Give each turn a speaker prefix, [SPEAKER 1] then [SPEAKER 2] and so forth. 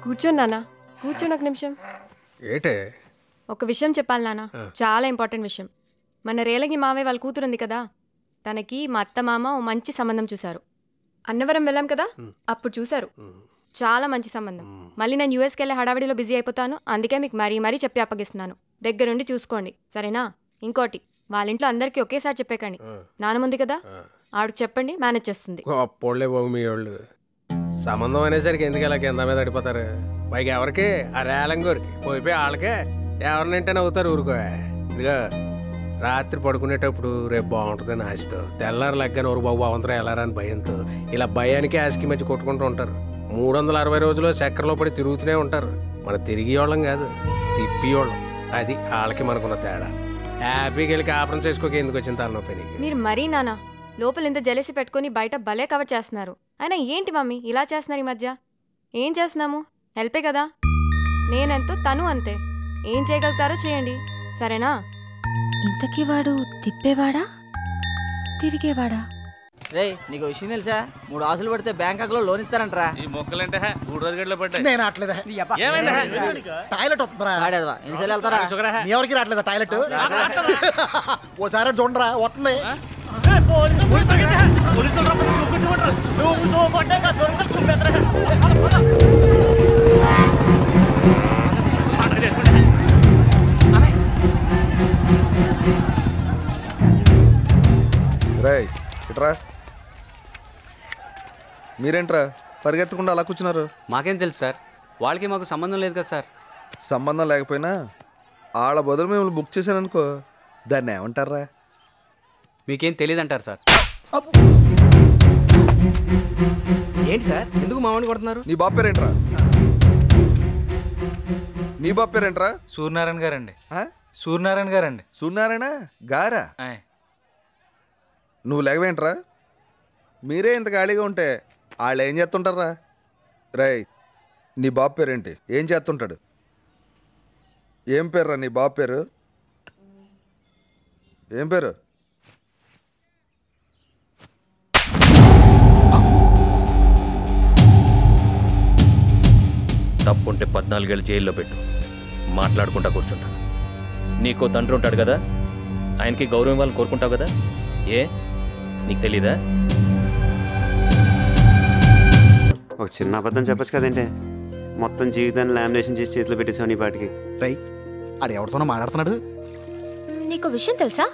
[SPEAKER 1] కూర్చోండి నాన్న, కూర్చోండి ఒక నిమిషం.
[SPEAKER 2] ఏటే?
[SPEAKER 1] ఒక విషయం చెప్పాలి నాన్న, చాలా ఇంపార్టెంట్ విషయం. మన రేలగి మావయ్య వాళ్ళ కూతురు ఉంది కదా, తనకి మా అత్త మామ ఓ మంచి సంబంధం చూశారు. అన్నవరం వెళ్ళాం కదా, అప్పుడు చూశారు. చాలా మంచి సంబంధం. మళ్ళీ నేను యూఎస్కి వెళ్ళే హడావిడిలో బిజీ అయిపోతాను, అందుకే మీకు మరీ చెప్పి అప్పగిస్తున్నాను. దగ్గరుండి చూసుకోండి, సరేనా? ఇంకోటి, వాళ్ళ ఇంట్లో అందరికీ ఒకేసారి చెప్పేకండి. నానముంది కదా, ఆవిడకి చెప్పండి, మేనేజ్ చేస్తుంది.
[SPEAKER 2] అప్పుడులే బాబు మీ వాళ్ళు. సంబంధం అనేసరికి ఎందుకు ఇలా కింద మీద పడిపోతారు? పైగా ఎవరికి? ఆ రేలంగోరికి పోయిపోయి వాళ్ళకే ఎవరినంటే నవ్వుతారు. ఊరుకో. ఇదిగా రాత్రి పడుకునేటప్పుడు రేపు బాగుంటుందని ఆశతో, తెల్లారు లెగ్గని ఊరు బాబు బాగుంటారా వెళ్ళారా అని భయంతో ఇలా భయానికి ఆశకి మధ్య కొట్టుకుంటూ ఉంటారు. 360 రోజులు చక్కెరలో పడి తిరుగుతూనే ఉంటారు. మన తిరిగి వాళ్ళం కాదు, తిప్పి వాళ్ళం. అది వాళ్ళకి మనకున్న తేడా. హ్యాపీకి వెళ్ళి కాపురం చేసుకోక ఎందుకు వచ్చిన తలనొప్పి నీకు?
[SPEAKER 1] మీరు మరీ నాన్న లోపల ఇంత జలసి పెట్టుకుని బయట భలే కవర్ చేస్తున్నారు. అయినా ఏంటి మమ్మీ ఇలా చేస్తున్నారు ఈ మధ్య? ఏం చేస్తున్నాము? హెల్పే కదా. నేనెంతో తను అంతే. ఏం చేయగలుగుతారో చేయండి, సరేనా?
[SPEAKER 3] ఇంతకీ వాడు తిప్పేవాడా తిరిగేవాడా?
[SPEAKER 4] రే, నీకు విషయం తెలుసా? 3 ఆశలు పడితే బ్యాంకాక్ లో లోన్ ఇస్తారంటరా.
[SPEAKER 5] ఈ మొక్కలంటే 3 రోజుల గడిలో పడ్డాయి.
[SPEAKER 6] నేను రావట్లేదా? టాయిలెట్ వస్తుందిరా.
[SPEAKER 4] ఎన్నిసార్లు వెళ్తారా?
[SPEAKER 6] ఎవరికి రావట్లేదా టాయిలెట్? ఓసారి చూడరా వస్తుంది.
[SPEAKER 7] రేయ్ ఇట్రా. మీరేంట్రా పరిగెత్తకుండా అలా కూర్చున్నారు?
[SPEAKER 8] మాకేం తెలుసు సార్, వాళ్ళకి మాకు సంబంధం లేదు కదా సార్.
[SPEAKER 7] సంబంధం లేకపోయినా వాళ్ళ బదులు మిమ్మల్ని బుక్ చేశాననుకో, దాన్ని ఏమంటారా?
[SPEAKER 8] మీకేం తెలియదు అంటారు సార్.
[SPEAKER 2] ఏంటి సార్, ఎందుకు మామూలు కొడుతున్నారు?
[SPEAKER 7] నీ బాబు పేరేంట్రా? నీ బాబు పేరేంట్రా?
[SPEAKER 5] సూర్యనారాయణ గారండి. సూర్యనారాయణ గారండి.
[SPEAKER 7] సూర్యనారాయణ గారా? నువ్వు లేకవేంట్రా? మీరే ఇంత ఖాళీగా ఉంటే వాళ్ళు ఏం చేస్తుంటారా? రై, నీ బాబు పేరేంటి? ఏం చేస్తుంటాడు? ఏం పేర్రా నీ బాబు పేరు? ఏం పేరు?
[SPEAKER 9] తప్పుంటే 14 ఏళ్ళు జైల్లో పెట్టు, మాట్లాడుకుంటా కూర్చుంటా. నీకో తండ్రి ఉంటాడు కదా, ఆయనకి గౌరవం ఇవ్వాలని కోరుకుంటావు కదా, ఏ నీకు తెలీదా?
[SPEAKER 10] ఒక చిన్న అబద్ధం చెప్పచ్చు కదంటే, మొత్తం జీవితాన్ని లామినేషన్ చేసి చేతిలో పెట్టేసావు నీ పాటికి.
[SPEAKER 6] రై, ఆడు ఎవరితోనో మాట్లాడుతున్నాడు.
[SPEAKER 3] నీకు విషయం తెలుసా?